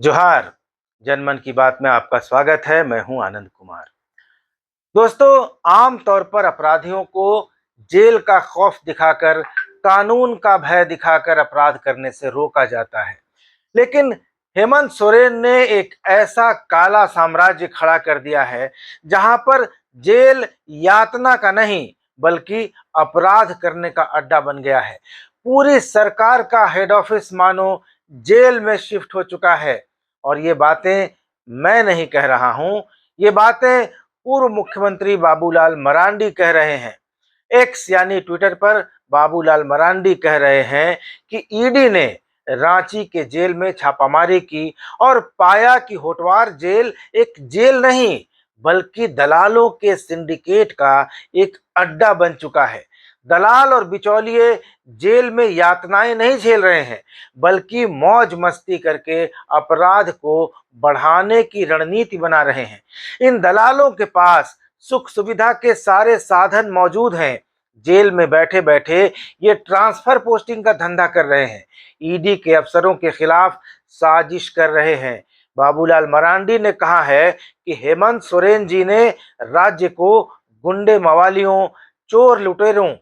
जोहार। जनमन की बात में आपका स्वागत है। मैं हूं आनंद कुमार। दोस्तों, आम तौर पर अपराधियों को जेल का खौफ दिखाकर, कानून का भय दिखाकर अपराध करने से रोका जाता है। लेकिन हेमंत सोरेन ने एक ऐसा काला साम्राज्य खड़ा कर दिया है जहां पर जेल यातना का नहीं बल्कि अपराध करने का अड्डा बन गया है। पूरी सरकार का हेड ऑफिस मानो जेल में शिफ्ट हो चुका है। और ये बातें मैं नहीं कह रहा हूं, ये बातें पूर्व मुख्यमंत्री बाबूलाल मरांडी कह रहे हैं। एक्स यानी ट्विटर पर बाबूलाल मरांडी कह रहे हैं कि ईडी ने रांची के जेल में छापामारी की और पाया कि होटवार जेल एक जेल नहीं बल्कि दलालों के सिंडिकेट का एक अड्डा बन चुका है। दलाल और बिचौलिए जेल में यातनाएं नहीं झेल रहे हैं बल्कि मौज मस्ती करके अपराध को बढ़ाने की रणनीति बना रहे हैं। इन दलालों के पास सुख सुविधा के सारे साधन मौजूद हैं। जेल में बैठे बैठे ये ट्रांसफर पोस्टिंग का धंधा कर रहे हैं, ईडी के अफसरों के खिलाफ साजिश कर रहे हैं। बाबूलाल मरांडी ने कहा है कि हेमंत सोरेन जी ने राज्य को गुंडे मवालियों, चोर लुटेरों,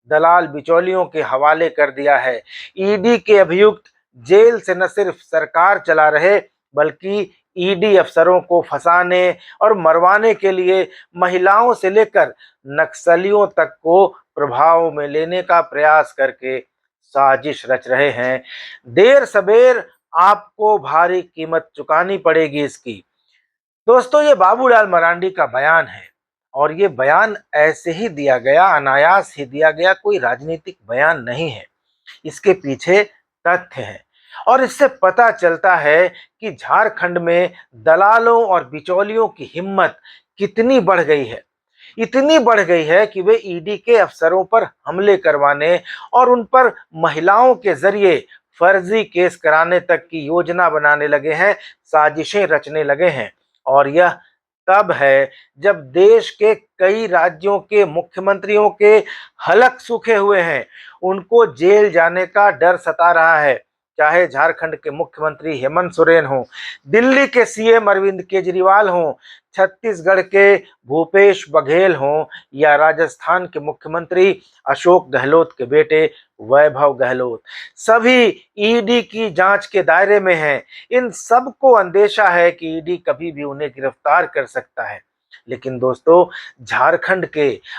दलाल बिचौलियों के हवाले कर दिया है। ईडी के अभियुक्त जेल से न सिर्फ सरकार चला रहे बल्कि ईडी अफसरों को फंसाने और मरवाने के लिए महिलाओं से लेकर नक्सलियों तक को प्रभाव में लेने का प्रयास करके साजिश रच रहे हैं। देर सबेर आपको भारी कीमत चुकानी पड़ेगी इसकी। दोस्तों, ये बाबूलाल मरांडी का बयान है और ये बयान ऐसे ही दिया गया, अनायास ही दिया गया, कोई राजनीतिक बयान नहीं है। इसके पीछे तथ्य है और इससे पता चलता है कि झारखंड में दलालों और बिचौलियों की हिम्मत कितनी बढ़ गई है। इतनी बढ़ गई है कि वे ईडी के अफसरों पर हमले करवाने और उन पर महिलाओं के जरिए फर्जी केस कराने तक की योजना बनाने लगे हैं, साजिशें रचने लगे हैं। और यह तब है जब देश के कई राज्यों के मुख्यमंत्रियों के हलक सूखे हुए हैं, उनको जेल जाने का डर सता रहा है। चाहे झारखंड के मुख्यमंत्री हेमंत सोरेन हो, दिल्ली के सीएम अरविंद केजरीवाल हो, छत्तीसगढ़ के भूपेश बघेल हों या राजस्थान के मुख्यमंत्री अशोक गहलोत के बेटे वैभव गहलोत, सभी ईडी की जांच के दायरे में हैं। इन सबको अंदेशा है कि ईडी कभी भी उन्हें गिरफ्तार कर सकता है। लेकिन दोस्तों,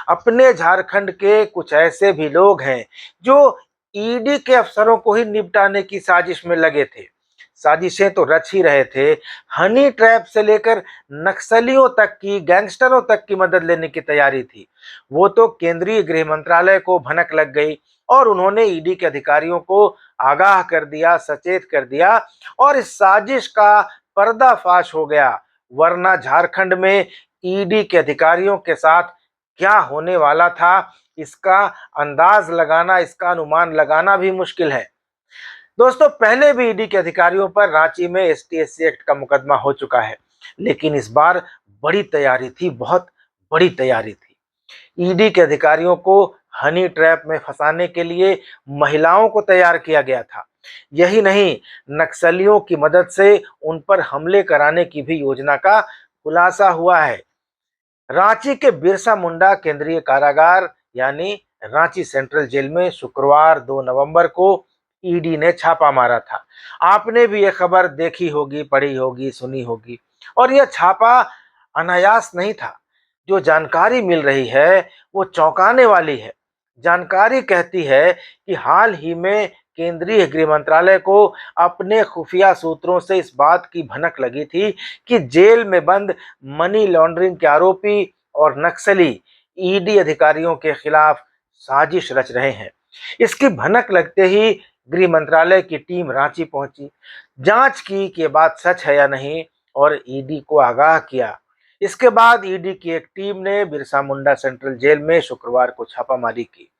अपने झारखंड के कुछ ऐसे भी लोग हैं जो ईडी के अफसरों को ही निपटाने की साजिश में लगे थे। साजिशें तो रच ही रहे थे, हनी ट्रैप से लेकर नक्सलियों तक की, गैंगस्टरों तक की मदद लेने की तैयारी थी। वो तो केंद्रीय गृह मंत्रालय को भनक लग गई और उन्होंने ईडी के अधिकारियों को आगाह कर दिया, सचेत कर दिया और इस साजिश का पर्दाफाश हो गया। वरना झारखंड में ईडी के अधिकारियों के साथ क्या होने वाला था, इसका अंदाज लगाना, इसका अनुमान लगाना भी मुश्किल है। दोस्तों, पहले भी ईडी के अधिकारियों पर रांची में एसटी-एससी एक्ट का मुकदमा हो चुका है, लेकिन इस बार बड़ी तैयारी थी, बहुत बड़ी तैयारी थी। ईडी के अधिकारियों को हनी ट्रैप में फंसाने के लिए महिलाओं को तैयार किया गया था। यही नहीं, नक्सलियों की मदद से उन पर हमले कराने की भी योजना का खुलासा हुआ है। रांची के बिरसा मुंडा केंद्रीय कारागार यानी रांची सेंट्रल जेल में शुक्रवार 2 नवंबर को ईडी ने छापा मारा था। आपने भी यह खबर देखी होगी, पढ़ी होगी, सुनी होगी। और यह छापा अनायास नहीं था। जो जानकारी मिल रही है वो चौंकाने वाली है। जानकारी कहती है कि हाल ही में केंद्रीय गृह मंत्रालय को अपने खुफिया सूत्रों से इस बात की भनक लगी थी कि जेल में बंद मनी लॉन्ड्रिंग के आरोपी और नक्सली ईडी अधिकारियों के खिलाफ साजिश रच रहे हैं। इसकी भनक लगते ही गृह मंत्रालय की टीम रांची पहुंची, जांच की कि ये बात सच है या नहीं और ईडी को आगाह किया। इसके बाद ईडी की एक टीम ने बिरसा मुंडा सेंट्रल जेल में शुक्रवार को छापामारी की।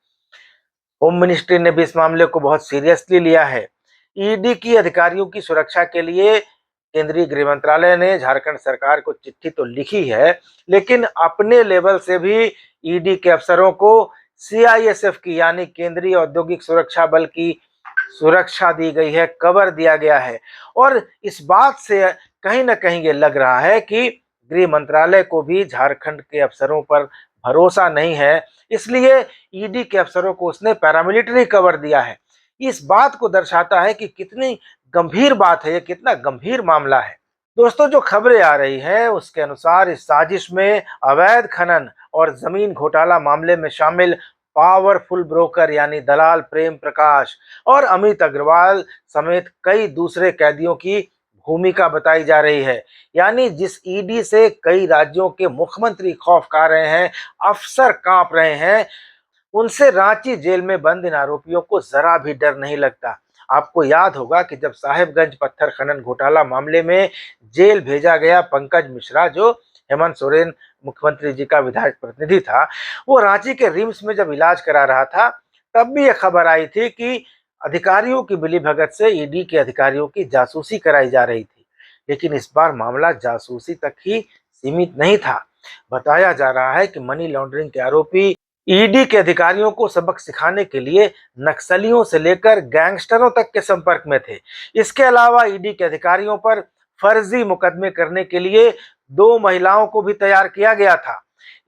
होम मिनिस्ट्री ने भी इस मामले को बहुत सीरियसली लिया है। ईडी की अधिकारियों की सुरक्षा के लिए केंद्रीय गृह मंत्रालय ने झारखंड सरकार को चिट्ठी तो लिखी है, लेकिन अपने लेवल से भी ईडी के अफसरों को सीआईएसएफ की यानी केंद्रीय औद्योगिक सुरक्षा बल की सुरक्षा दी गई है, कवर दिया गया है। और इस बात से कहीं ना कहीं ये लग रहा है कि गृह मंत्रालय को भी झारखंड के अफसरों पर भरोसा नहीं है, इसलिए ईडी के अफसरों को उसने पैरामिलिट्री कवर दिया है। इस बात को दर्शाता है कि कितनी गंभीर बात है, ये कितना गंभीर मामला है। दोस्तों, जो खबरें आ रही है उसके अनुसार इस साजिश में अवैध खनन और जमीन घोटाला मामले में शामिल पावरफुल ब्रोकर यानी दलाल प्रेम प्रकाश और अमित अग्रवाल समेत कई दूसरे कैदियों की भूमिका बताई जा रही है। यानी जिस ईडी से कई राज्यों के मुख्यमंत्री खौफ खा रहे हैं, अफसर कांप रहे हैं, उनसे रांची जेल में बंद इन आरोपियों को जरा भी डर नहीं लगता। आपको याद होगा कि जब साहेबगंज पत्थर खनन घोटाला मामले में जेल भेजा गया पंकज मिश्रा, जो हेमंत सोरेन मुख्यमंत्री जी का विधायक प्रतिनिधि था, वो रांची के रिम्स में जब इलाज करा रहा था, तब भी यह खबर आई थी कि अधिकारियों की मिलीभगत से ईडी के अधिकारियों की जासूसी कराई जा रही थी। लेकिन इस बार मामला जासूसी तक ही सीमित नहीं था। बताया जा रहा है कि मनी लॉन्ड्रिंग के आरोपी ईडी के अधिकारियों को सबक सिखाने के लिए नक्सलियों से लेकर गैंगस्टरों तक के संपर्क में थे। इसके अलावा ईडी के अधिकारियों पर फर्जी मुकदमे करने के लिए 2 महिलाओं को भी तैयार किया गया था।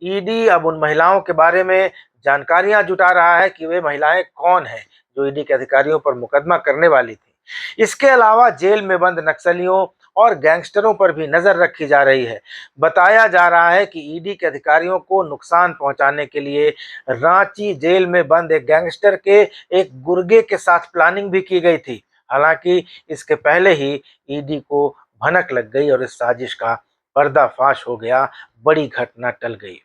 ईडी अब उन महिलाओं के बारे में जानकारियां जुटा रहा है कि वे महिलाएं कौन हैं जो ईडी के अधिकारियों पर मुकदमा करने वाली थी। इसके अलावा जेल में बंद नक्सलियों और गैंगस्टरों पर भी नजर रखी जा रही है। बताया जा रहा है कि ईडी के अधिकारियों को नुकसान पहुंचाने के लिए रांची जेल में बंद एक गैंगस्टर के एक गुर्गे के साथ प्लानिंग भी की गई थी। हालांकि इसके पहले ही ईडी को भनक लग गई और इस साजिश का पर्दाफाश हो गया, बड़ी घटना टल गई।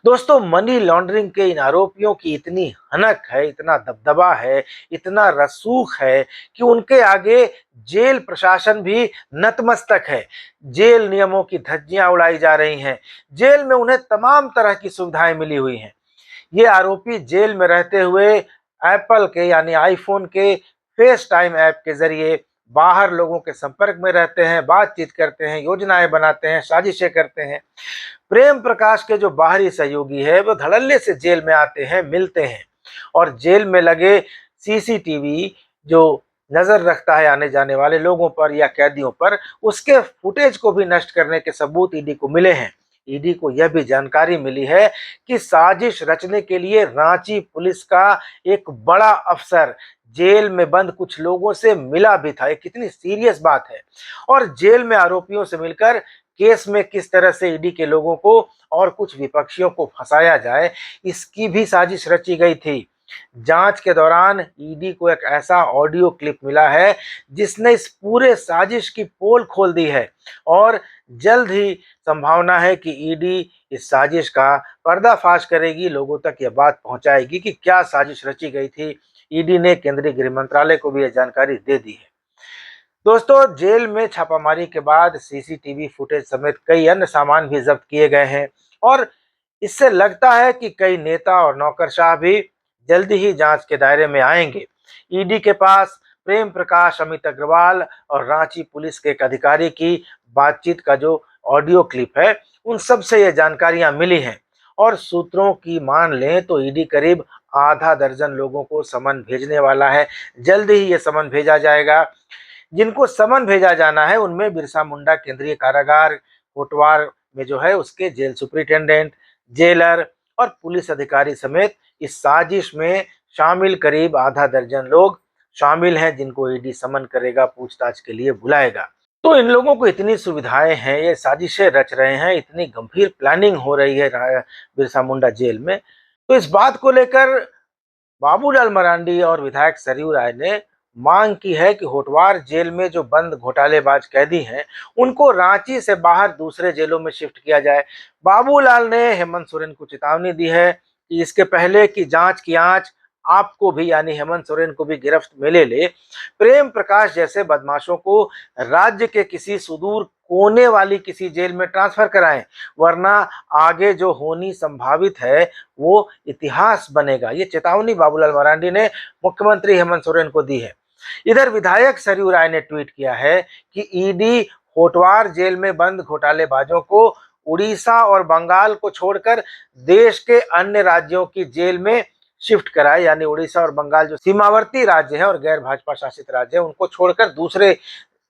दोस्तों, मनी लॉन्ड्रिंग के इन आरोपियों की इतनी हनक है, इतना दबदबा है, इतना रसूख है कि उनके आगे जेल प्रशासन भी नतमस्तक है। जेल नियमों की धज्जियां उड़ाई जा रही हैं। जेल में उन्हें तमाम तरह की सुविधाएं मिली हुई हैं। ये आरोपी जेल में रहते हुए एप्पल के यानी आईफोन के फेस टाइम ऐप के जरिए बाहर लोगों के संपर्क में रहते हैं, बातचीत करते हैं, योजनाएं बनाते हैं, साजिशें करते हैं। प्रेम प्रकाश के जो बाहरी सहयोगी है वो धड़ल्ले से जेल में आते हैं, मिलते हैं और जेल में लगे सीसीटीवी जो नजर रखता है आने जाने वाले लोगों पर या कैदियों पर, उसके फुटेज को भी नष्ट करने के सबूत ईडी को मिले हैं। ईडी को यह भी जानकारी मिली है कि साजिश रचने के लिए रांची पुलिस का एक बड़ा अफसर जेल में बंद कुछ लोगों से मिला भी था। ये कितनी सीरियस बात है। और जेल में आरोपियों से मिलकर केस में किस तरह से ईडी के लोगों को और कुछ विपक्षियों को फंसाया जाए, इसकी भी साजिश रची गई थी। जांच के दौरान ईडी को एक ऐसा ऑडियो क्लिप मिला है जिसने इस पूरे साजिश की पोल खोल दी है और जल्द ही संभावना है कि ईडी इस साजिश का पर्दाफाश करेगी, लोगों तक यह बात पहुंचाएगी कि क्या साजिश रची गई थी। ईडी ने केंद्रीय गृह मंत्रालय को भी यह जानकारी दे दी है। दोस्तों, जेल में छापामारी के बाद सीसीटीवी फुटेज समेत कई अन्य सामान भी जब्त किए गए हैं और इससे लगता है कि कई नेता और नौकरशाह भी जल्दी ही जांच के दायरे में आएंगे। ईडी के पास प्रेम प्रकाश, अमित अग्रवाल और रांची पुलिस के एक अधिकारी की बातचीत का जो ऑडियो क्लिप है, उन सब से ये जानकारियां मिली हैं और सूत्रों की मान लें तो ईडी करीब आधा दर्जन लोगों को समन भेजने वाला है। जल्द ही ये समन भेजा जाएगा। जिनको समन भेजा जाना है उनमें बिरसा मुंडा केंद्रीय कारागार कोटवार में जो है उसके जेल सुपरिटेंडेंट, जेलर और पुलिस अधिकारी समेत इस साजिश में शामिल करीब आधा दर्जन लोग शामिल हैं, जिनको ईडी समन करेगा, पूछताछ के लिए बुलाएगा। तो इन लोगों को इतनी सुविधाएं हैं, ये साजिशें रच रहे हैं, इतनी गंभीर प्लानिंग हो रही है बिरसा मुंडा जेल में। तो इस बात को लेकर बाबूलाल मरांडी और विधायक सरयू राय ने मांग की है कि होटवार जेल में जो बंद घोटालेबाज कैदी हैं उनको रांची से बाहर दूसरे जेलों में शिफ्ट किया जाए। बाबूलाल ने हेमंत सोरेन को चेतावनी दी है कि इसके पहले की जांच की आंच आपको भी यानी हेमंत सोरेन को भी गिरफ्त में ले ले। प्रेम प्रकाश जैसे बदमाशों को राज्य के किसी सुदूर कोने वाली किसी जेल में ट्रांसफर कराएं, वरना आगे जो होनी संभावित है वो इतिहास बनेगा। ये चेतावनी बाबूलाल मरांडी ने मुख्यमंत्री हेमंत सोरेन को दी है। इधर विधायक सरयू राय ने ट्वीट किया है कि ईडी होटवार जेल में बंद घोटालेबाजों को उड़ीसा और बंगाल को छोड़कर देश के अन्य राज्यों की जेल में शिफ्ट कराए, यानी उड़ीसा और बंगाल जो सीमावर्ती राज्य है और गैर भाजपा शासित राज्य है उनको छोड़कर दूसरे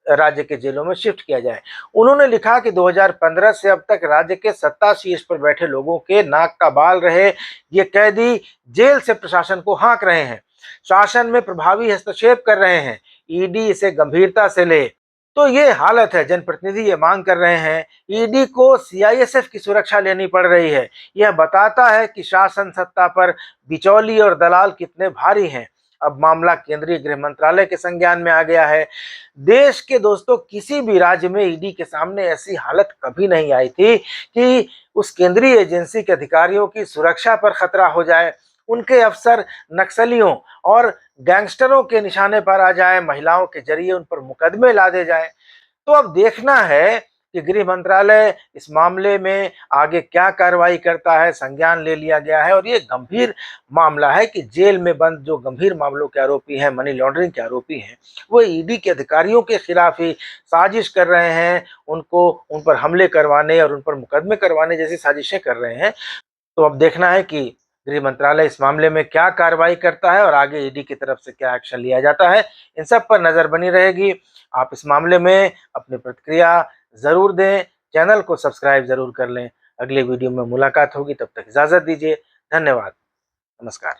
राज्य के जेलों में शिफ्ट किया जाए। उन्होंने लिखा कि 2015 से अब तक राज्य के सत्ता शीर्ष पर बैठे लोगों के नाक का बाल रहे ये कैदी जेल से प्रशासन को हाँक रहे हैं, शासन में प्रभावी हस्तक्षेप कर रहे हैं, ईडी इसे गंभीरता से ले। तो ये हालत है, जनप्रतिनिधि ये मांग कर रहे हैं, ईडी को सीआईएसएफ की सुरक्षा लेनी पड़ रही है। यह बताता है कि शासन सत्ता पर बिचौली और दलाल कितने भारी हैं। अब मामला केंद्रीय गृह मंत्रालय के संज्ञान में आ गया है। देश के दोस्तों किसी भी राज्य में ईडी के सामने ऐसी हालत कभी नहीं आई थी कि उस केंद्रीय एजेंसी के अधिकारियों की सुरक्षा पर खतरा हो जाए, उनके अफसर नक्सलियों और गैंगस्टरों के निशाने पर आ जाए, महिलाओं के जरिए उन पर मुकदमे लादे जाए। तो अब देखना है कि गृह मंत्रालय इस मामले में आगे क्या कार्रवाई करता है। संज्ञान ले लिया गया है और ये गंभीर मामला है कि जेल में बंद जो गंभीर मामलों के आरोपी हैं, मनी लॉन्ड्रिंग के आरोपी हैं, वो ईडी के अधिकारियों के खिलाफ ही साजिश कर रहे हैं, उनको उन पर हमले करवाने और उन पर मुकदमे करवाने जैसी साजिशें कर रहे हैं। तो अब देखना है कि गृह मंत्रालय इस मामले में क्या कार्रवाई करता है और आगे ईडी की तरफ से क्या एक्शन लिया जाता है। इन सब पर नजर बनी रहेगी। आप इस मामले में अपनी प्रतिक्रिया जरूर दें, चैनल को सब्सक्राइब जरूर कर लें। अगले वीडियो में मुलाकात होगी, तब तक इजाजत दीजिए। धन्यवाद। नमस्कार।